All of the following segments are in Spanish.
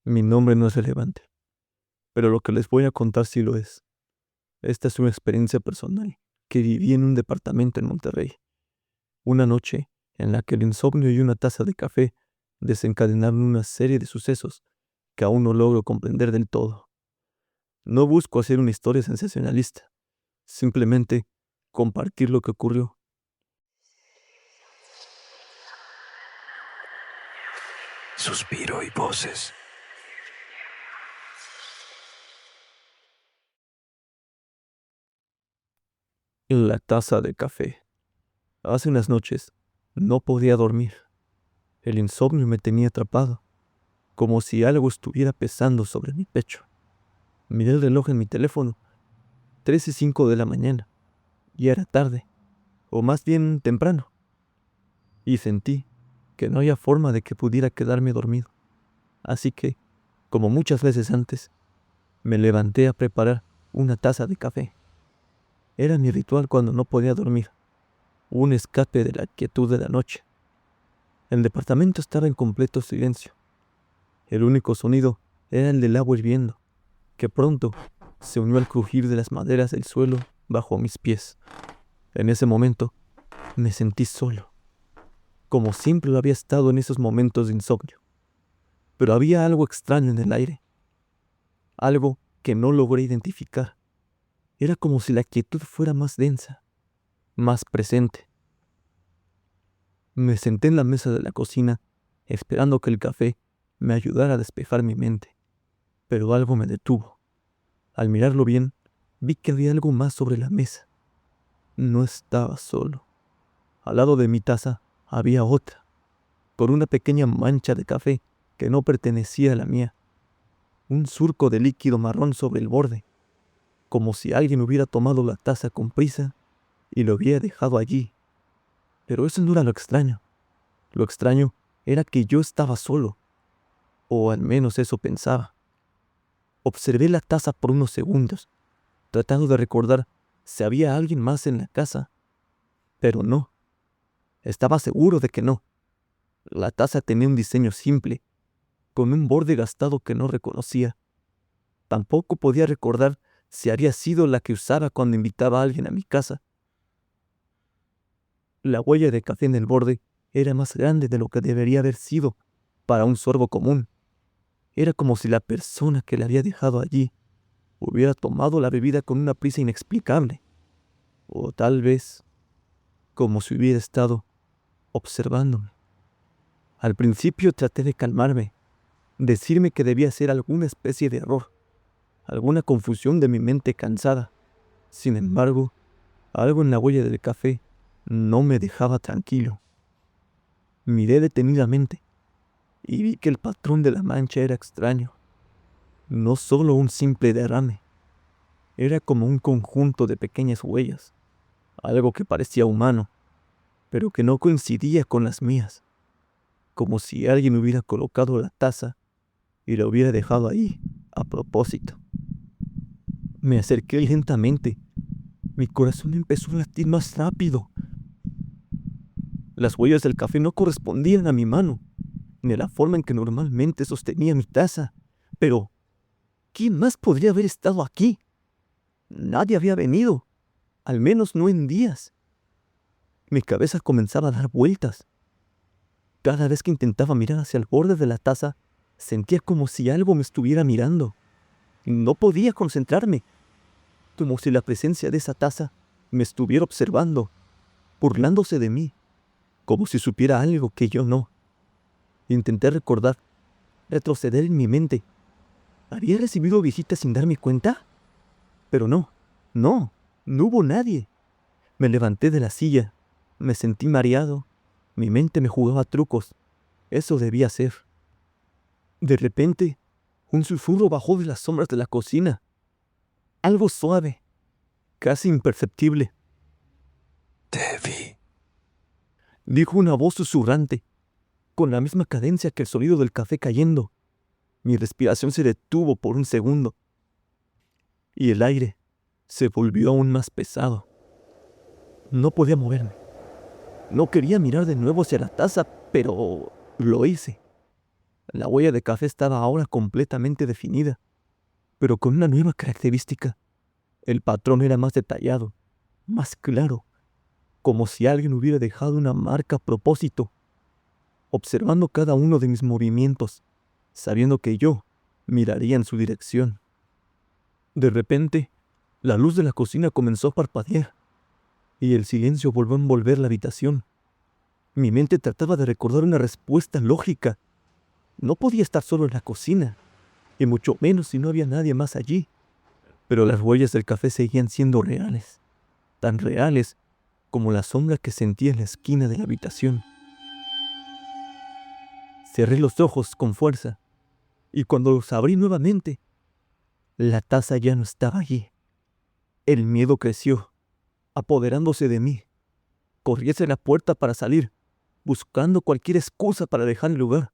Mi nombre no es relevante, pero lo que les voy a contar sí lo es. Esta es una experiencia personal que viví en un departamento en Monterrey. Una noche en la que el insomnio y una taza de café desencadenaron una serie de sucesos que aún no logro comprender del todo. No busco hacer una historia sensacionalista, simplemente compartir lo que ocurrió. Suspiro y voces. La taza de café. Hace unas noches no podía dormir. El insomnio me tenía atrapado, como si algo estuviera pesando sobre mi pecho. Miré el reloj en mi teléfono, 3:05 de la mañana. Ya era tarde, o más bien temprano, y sentí que no había forma de que pudiera quedarme dormido. Así que, como muchas veces antes, me levanté a preparar una taza de café. Era mi ritual cuando no podía dormir, un escape de la quietud de la noche. El departamento estaba en completo silencio. El único sonido era el del agua hirviendo, que pronto se unió al crujir de las maderas del suelo bajo mis pies. En ese momento me sentí solo, como siempre lo había estado en esos momentos de insomnio. Pero había algo extraño en el aire, algo que no logré identificar. Era como si la quietud fuera más densa, más presente. Me senté en la mesa de la cocina, esperando que el café me ayudara a despejar mi mente, pero algo me detuvo. Al mirarlo bien, vi que había algo más sobre la mesa. No estaba solo. Al lado de mi taza había otra, con una pequeña mancha de café que no pertenecía a la mía. Un surco de líquido marrón sobre el borde, como si alguien hubiera tomado la taza con prisa y lo hubiera dejado allí. Pero eso no era lo extraño. Lo extraño era que yo estaba solo, o al menos eso pensaba. Observé la taza por unos segundos, tratando de recordar si había alguien más en la casa, pero no. Estaba seguro de que no. La taza tenía un diseño simple, con un borde gastado que no reconocía. Tampoco podía recordar si había sido la que usaba cuando invitaba a alguien a mi casa. La huella de café en el borde era más grande de lo que debería haber sido para un sorbo común. Era como si la persona que la había dejado allí hubiera tomado la bebida con una prisa inexplicable. O tal vez como si hubiera estado observándome. Al principio traté de calmarme, decirme que debía ser alguna especie de error, alguna confusión de mi mente cansada. Sin embargo, algo en la huella del café no me dejaba tranquilo. Miré detenidamente y vi que el patrón de la mancha era extraño. No solo un simple derrame, era como un conjunto de pequeñas huellas, algo que parecía humano, pero que no coincidía con las mías, como si alguien hubiera colocado la taza y la hubiera dejado ahí a propósito. Me acerqué lentamente. Mi corazón empezó a latir más rápido. Las huellas del café no correspondían a mi mano, ni a la forma en que normalmente sostenía mi taza. Pero, ¿quién más podría haber estado aquí? Nadie había venido, al menos no en días. Mi cabeza comenzaba a dar vueltas. Cada vez que intentaba mirar hacia el borde de la taza, sentía como si algo me estuviera mirando. No podía concentrarme, como si la presencia de esa taza me estuviera observando, burlándose de mí, como si supiera algo que yo no. Intenté recordar, retroceder en mi mente. ¿Había recibido visitas sin darme cuenta? Pero no hubo nadie. Me levanté de la silla, me sentí mareado, mi mente me jugaba trucos. Eso debía ser. De repente, un susurro bajó de las sombras de la cocina. Algo suave, casi imperceptible. Te vi. Dijo una voz susurrante, con la misma cadencia que el sonido del café cayendo. Mi respiración se detuvo por un segundo, y el aire se volvió aún más pesado. No podía moverme. No quería mirar de nuevo hacia la taza, pero lo hice. La huella de café estaba ahora completamente definida, pero con una nueva característica. El patrón era más detallado, más claro, como si alguien hubiera dejado una marca a propósito, observando cada uno de mis movimientos, sabiendo que yo miraría en su dirección. De repente, la luz de la cocina comenzó a parpadear y el silencio volvió a envolver la habitación. Mi mente trataba de recordar una respuesta lógica. No podía estar solo en la cocina, y mucho menos si no había nadie más allí. Pero las huellas del café seguían siendo reales, tan reales como la sombra que sentía en la esquina de la habitación. Cerré los ojos con fuerza, y cuando los abrí nuevamente, la taza ya no estaba allí. El miedo creció, apoderándose de mí. Corrí hacia la puerta para salir, buscando cualquier excusa para dejar el lugar.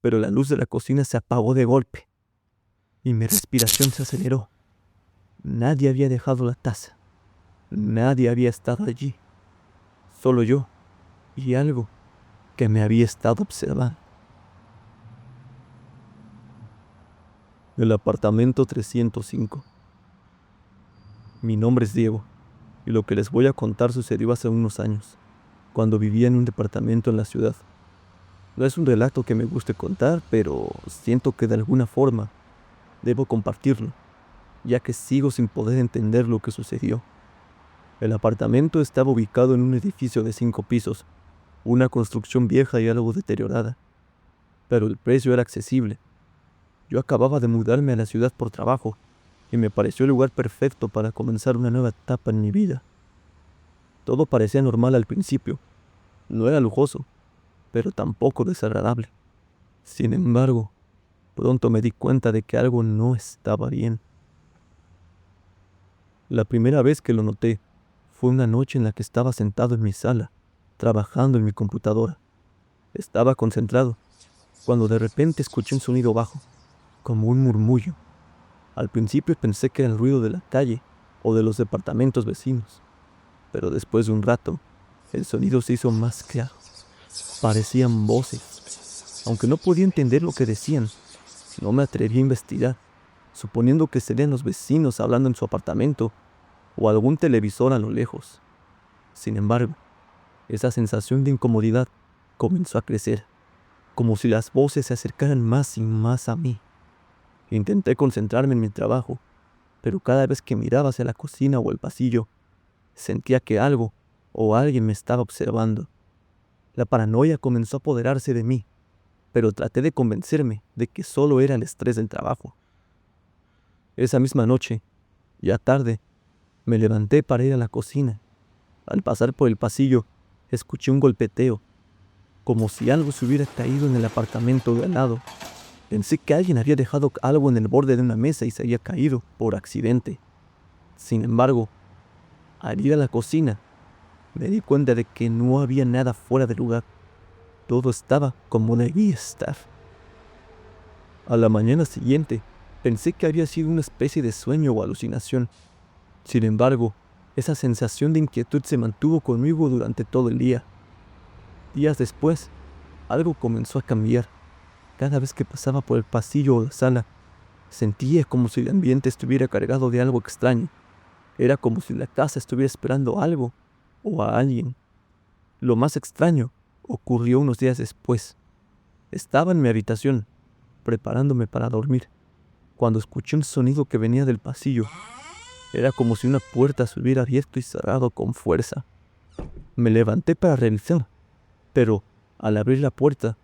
Pero la luz de la cocina se apagó de golpe, y mi respiración se aceleró. Nadie había dejado la taza. Nadie había estado allí. Solo yo y algo que me había estado observando. El apartamento 305. Mi nombre es Diego, y lo que les voy a contar sucedió hace unos años, cuando vivía en un departamento en la ciudad. No es un relato que me guste contar, pero siento que de alguna forma debo compartirlo, ya que sigo sin poder entender lo que sucedió. El apartamento estaba ubicado en un edificio de 5 pisos, una construcción vieja y algo deteriorada, pero el precio era accesible. Yo acababa de mudarme a la ciudad por trabajo, y me pareció el lugar perfecto para comenzar una nueva etapa en mi vida. Todo parecía normal al principio. No era lujoso, pero tampoco desagradable. Sin embargo, pronto me di cuenta de que algo no estaba bien. La primera vez que lo noté fue una noche en la que estaba sentado en mi sala, trabajando en mi computadora. Estaba concentrado, cuando de repente escuché un sonido bajo, como un murmullo. Al principio pensé que era el ruido de la calle o de los departamentos vecinos, pero después de un rato, el sonido se hizo más claro. Parecían voces. Aunque no podía entender lo que decían, no me atreví a investigar, suponiendo que serían los vecinos hablando en su apartamento o algún televisor a lo lejos. Sin embargo, esa sensación de incomodidad comenzó a crecer, como si las voces se acercaran más y más a mí. Intenté concentrarme en mi trabajo, pero cada vez que miraba hacia la cocina o el pasillo, sentía que algo o alguien me estaba observando. La paranoia comenzó a apoderarse de mí, pero traté de convencerme de que solo era el estrés del trabajo. Esa misma noche, ya tarde, me levanté para ir a la cocina. Al pasar por el pasillo, escuché un golpeteo, como si algo se hubiera caído en el apartamento de al lado. Pensé que alguien había dejado algo en el borde de una mesa y se había caído por accidente. Sin embargo, al ir a la cocina, me di cuenta de que no había nada fuera de lugar. Todo estaba como debía estar. A la mañana siguiente, pensé que había sido una especie de sueño o alucinación. Sin embargo, esa sensación de inquietud se mantuvo conmigo durante todo el día. Días después, algo comenzó a cambiar. Cada vez que pasaba por el pasillo o la sala, sentía como si el ambiente estuviera cargado de algo extraño. Era como si la casa estuviera esperando algo o a alguien. Lo más extraño ocurrió unos días después. Estaba en mi habitación, preparándome para dormir, cuando escuché un sonido que venía del pasillo. Era como si una puerta se hubiera abierto y cerrado con fuerza. Me levanté para revisar, pero al abrir la puerta,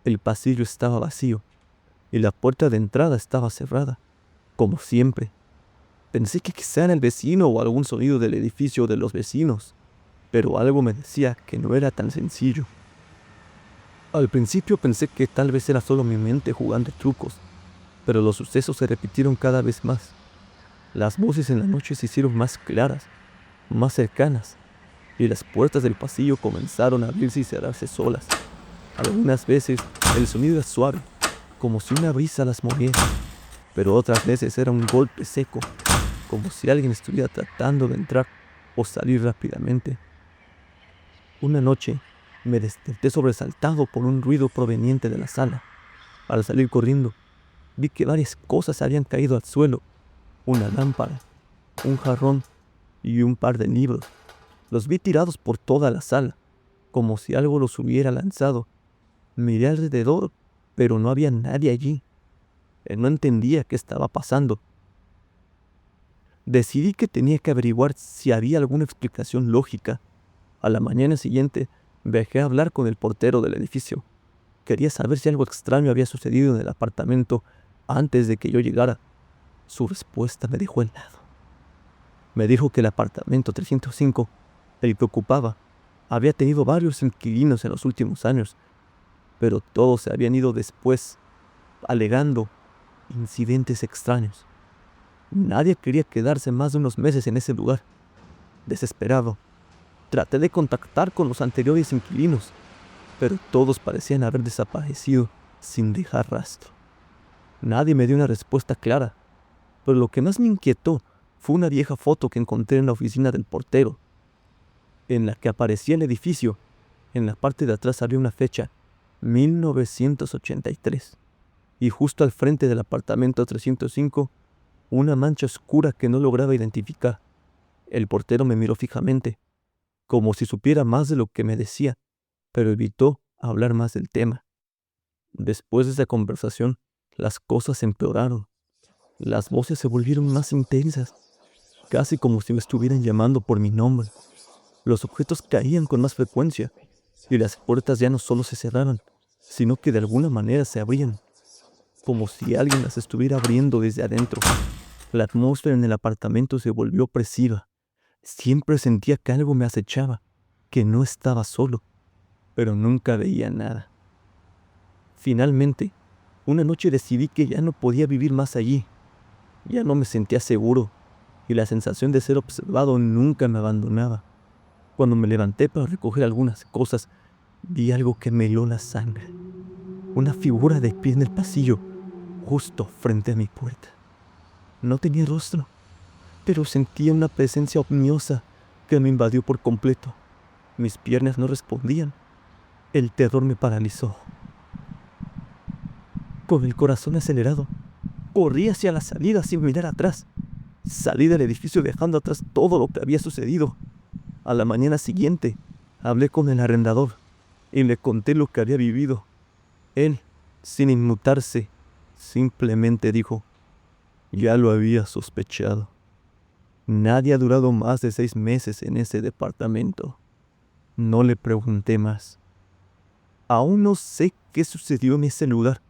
el pasillo estaba vacío y la puerta de entrada estaba cerrada, como siempre. Pensé que quizá era el vecino o algún sonido del edificio de los vecinos, pero algo me decía que no era tan sencillo. Al principio pensé que tal vez era solo mi mente jugando trucos, pero los sucesos se repitieron cada vez más. Las voces en la noche se hicieron más claras, más cercanas, y las puertas del pasillo comenzaron a abrirse y cerrarse solas. Algunas veces el sonido era suave, como si una brisa las moviera, pero otras veces era un golpe seco, como si alguien estuviera tratando de entrar o salir rápidamente. Una noche me desperté sobresaltado por un ruido proveniente de la sala. Al salir corriendo, vi que varias cosas habían caído al suelo. Una lámpara, un jarrón y un par de libros. Los vi tirados por toda la sala, como si algo los hubiera lanzado. Miré alrededor, pero no había nadie allí. No entendía qué estaba pasando. Decidí que tenía que averiguar si había alguna explicación lógica. A la mañana siguiente, viajé a hablar con el portero del edificio. Quería saber si algo extraño había sucedido en el apartamento antes de que yo llegara. Su respuesta me dejó helado. Me dijo que el apartamento 305, el que ocupaba, había tenido varios inquilinos en los últimos años, pero todos se habían ido después, alegando incidentes extraños. Nadie quería quedarse más de unos meses en ese lugar. Desesperado, traté de contactar con los anteriores inquilinos, pero todos parecían haber desaparecido sin dejar rastro. Nadie me dio una respuesta clara, pero lo que más me inquietó fue una vieja foto que encontré en la oficina del portero, en la que aparecía el edificio. En la parte de atrás había una fecha, 1983, y justo al frente del apartamento 305, una mancha oscura que no lograba identificar. El portero me miró fijamente, como si supiera más de lo que me decía, pero evitó hablar más del tema. Después de esa conversación, las cosas empeoraron. Las voces se volvieron más intensas, casi como si me estuvieran llamando por mi nombre. Los objetos caían con más frecuencia, y las puertas ya no solo se cerraban, sino que de alguna manera se abrían, como si alguien las estuviera abriendo desde adentro. La atmósfera en el apartamento se volvió opresiva. Siempre sentía que algo me acechaba, que no estaba solo, pero nunca veía nada. Finalmente, una noche decidí que ya no podía vivir más allí. Ya no me sentía seguro, y la sensación de ser observado nunca me abandonaba. Cuando me levanté para recoger algunas cosas, vi algo que me heló la sangre. Una figura de pie en el pasillo, justo frente a mi puerta. No tenía rostro, pero sentía una presencia ominosa que me invadió por completo. Mis piernas no respondían. El terror me paralizó. Con el corazón acelerado, corrí hacia la salida sin mirar atrás. Salí del edificio dejando atrás todo lo que había sucedido. A la mañana siguiente, hablé con el arrendador y le conté lo que había vivido. Él, sin inmutarse, simplemente dijo: ya lo había sospechado. Nadie ha durado más de 6 meses en ese departamento. No le pregunté más. Aún no sé qué sucedió en ese lugar.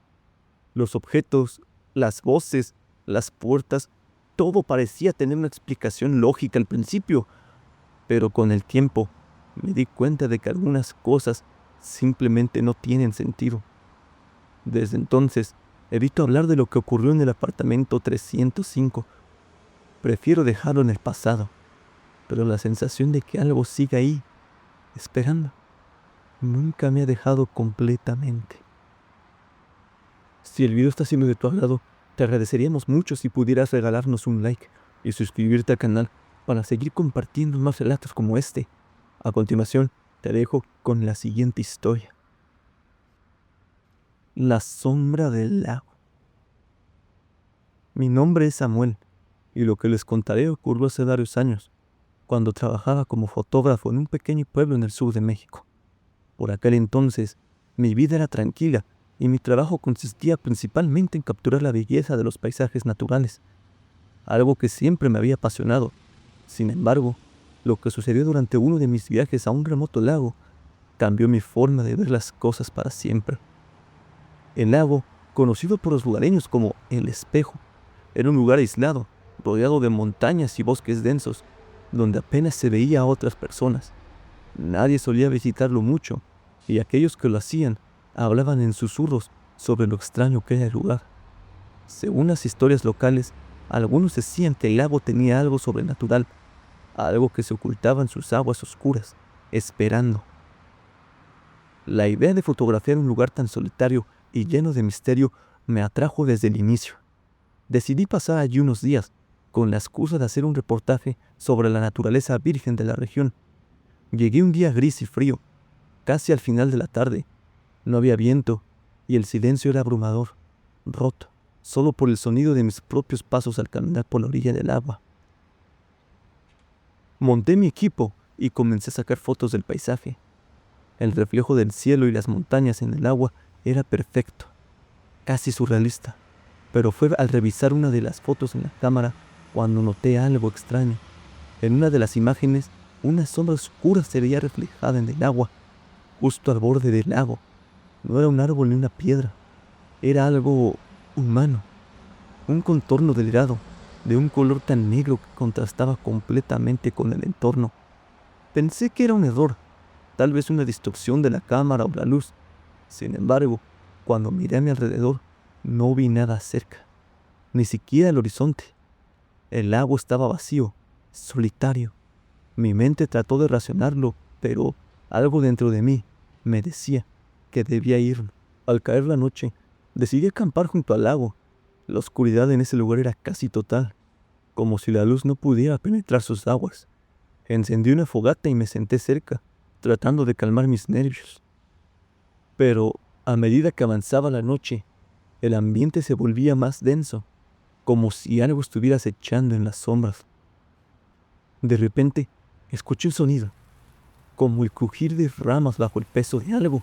Los objetos, las voces, las puertas, todo parecía tener una explicación lógica al principio, pero con el tiempo me di cuenta de que algunas cosas simplemente no tienen sentido. Desde entonces, evito hablar de lo que ocurrió en el apartamento 305. Prefiero dejarlo en el pasado, pero la sensación de que algo sigue ahí, esperando, nunca me ha dejado completamente. Si el video está siendo de tu agrado, te agradeceríamos mucho si pudieras regalarnos un like y suscribirte al canal para seguir compartiendo más relatos como este. A continuación, te dejo con la siguiente historia. La sombra del lago. Mi nombre es Samuel, y lo que les contaré ocurrió hace varios años, cuando trabajaba como fotógrafo en un pequeño pueblo en el sur de México. Por aquel entonces, mi vida era tranquila y mi trabajo consistía principalmente en capturar la belleza de los paisajes naturales, algo que siempre me había apasionado. Sin embargo, lo que sucedió durante uno de mis viajes a un remoto lago cambió mi forma de ver las cosas para siempre. El lago, conocido por los lugareños como El Espejo, era un lugar aislado, rodeado de montañas y bosques densos, donde apenas se veía a otras personas. Nadie solía visitarlo mucho, y aquellos que lo hacían hablaban en susurros sobre lo extraño que era el lugar. Según las historias locales, algunos decían que el lago tenía algo sobrenatural, algo que se ocultaba en sus aguas oscuras, esperando. La idea de fotografiar un lugar tan solitario y lleno de misterio me atrajo desde el inicio. Decidí pasar allí unos días, con la excusa de hacer un reportaje sobre la naturaleza virgen de la región. Llegué un día gris y frío, casi al final de la tarde. No había viento, y el silencio era abrumador, roto, solo por el sonido de mis propios pasos al caminar por la orilla del agua. Monté mi equipo y comencé a sacar fotos del paisaje. El reflejo del cielo y las montañas en el agua era perfecto, casi surrealista, pero fue al revisar una de las fotos en la cámara cuando noté algo extraño. En una de las imágenes, una sombra oscura se veía reflejada en el agua, justo al borde del lago. No era un árbol ni una piedra, era algo humano, un contorno delgado, de un color tan negro que contrastaba completamente con el entorno. Pensé que era un error, tal vez una distorsión de la cámara o la luz. Sin embargo, cuando miré a mi alrededor, no vi nada cerca, ni siquiera el horizonte. El lago estaba vacío, solitario. Mi mente trató de racionarlo, pero algo dentro de mí me decía que debía irme. Al caer la noche, decidí acampar junto al lago. La oscuridad en ese lugar era casi total, como si la luz no pudiera penetrar sus aguas. Encendí una fogata y me senté cerca, tratando de calmar mis nervios. Pero a medida que avanzaba la noche, el ambiente se volvía más denso, como si algo estuviera acechando en las sombras. De repente, escuché un sonido, como el crujir de ramas bajo el peso de algo.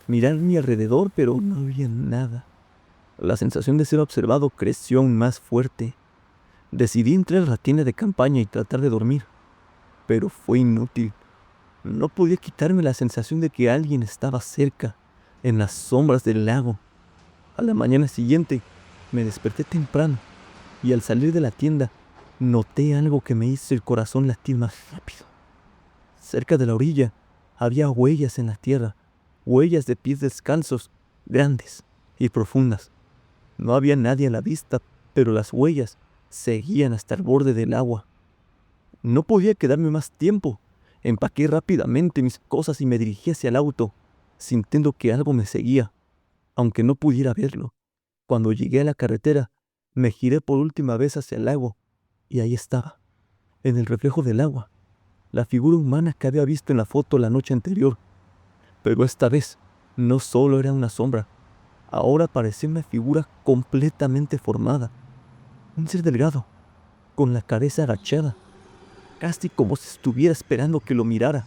Miré a mi alrededor, pero no había nada. La sensación de ser observado creció aún más fuerte. Decidí entrar a la tienda de campaña y tratar de dormir, pero fue inútil. No podía quitarme la sensación de que alguien estaba cerca, en las sombras del lago. A la mañana siguiente, me desperté temprano y al salir de la tienda, noté algo que me hizo el corazón latir más rápido. Cerca de la orilla, había huellas en la tierra, huellas de pies descalzos, grandes y profundas. No había nadie a la vista, pero las huellas seguían hasta el borde del agua. No podía quedarme más tiempo. Empaqué rápidamente mis cosas y me dirigí hacia el auto, sintiendo que algo me seguía, aunque no pudiera verlo. Cuando llegué a la carretera, me giré por última vez hacia el lago, y ahí estaba, en el reflejo del agua, la figura humana que había visto en la foto la noche anterior. Pero esta vez, no solo era una sombra, ahora parecía una figura completamente formada. Un ser delgado, con la cabeza agachada, casi como si estuviera esperando que lo mirara.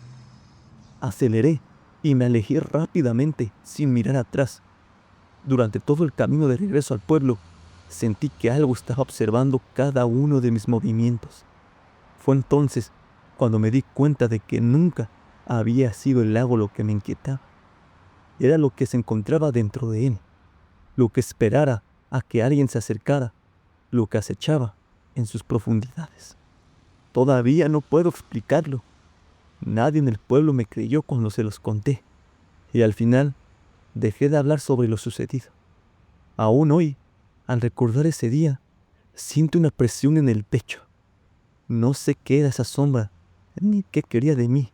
Aceleré y me alejé rápidamente, sin mirar atrás. Durante todo el camino de regreso al pueblo, sentí que algo estaba observando cada uno de mis movimientos. Fue entonces cuando me di cuenta de que nunca había sido el lago lo que me inquietaba. Era lo que se encontraba dentro de él, lo que esperara a que alguien se acercara, lo que acechaba en sus profundidades. Todavía no puedo explicarlo. Nadie en el pueblo me creyó cuando se los conté, y al final dejé de hablar sobre lo sucedido. Aún hoy, al recordar ese día, siento una presión en el pecho. No sé qué era esa sombra, ni qué quería de mí,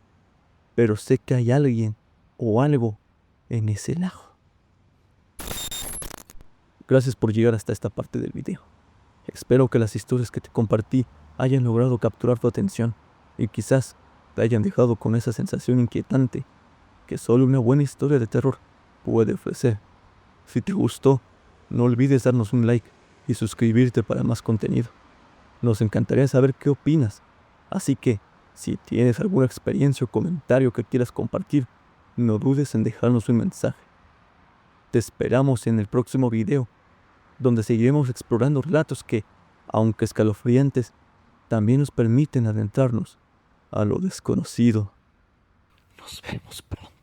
pero sé que hay alguien o algo en ese lago. Gracias por llegar hasta esta parte del video. Espero que las historias que te compartí hayan logrado capturar tu atención y quizás te hayan dejado con esa sensación inquietante que solo una buena historia de terror puede ofrecer. Si te gustó, no olvides darnos un like y suscribirte para más contenido. Nos encantaría saber qué opinas, así que si tienes alguna experiencia o comentario que quieras compartir, no dudes en dejarnos un mensaje. Te esperamos en el próximo video, donde seguiremos explorando relatos que, aunque escalofriantes, también nos permiten adentrarnos a lo desconocido. Nos vemos pronto.